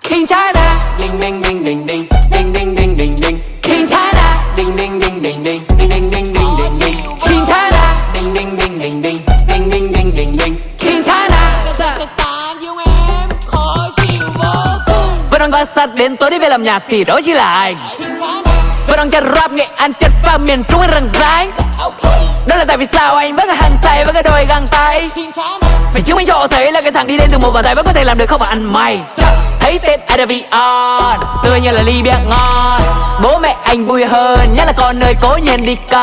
King China, ding ding ding ding ding ding ding ding ding ding. King China, ding ding ding ding ding ding ding ding ding ding ding. King China, ding ding ding ding ding ding ding ding ding ding. King China. Vẫn đang quan sát đến tối đi về làm nhạc thì đó chỉ là anh. Vẫn đang chặt rap Nghệ An chặt pha miền Trung anh răng rái. Đó là tại vì sao anh vẫn là hàng say với cái đôi găng tay. Phải chứng minh cho họ thấy là cái thằng đi lên từ một bàn tay vẫn có thể làm được không mà ăn mày. Thấy tên IDV on, tươi như là ly bia ngon. Bố mẹ anh vui hơn, nhất là con ơi cố nhiên đi con.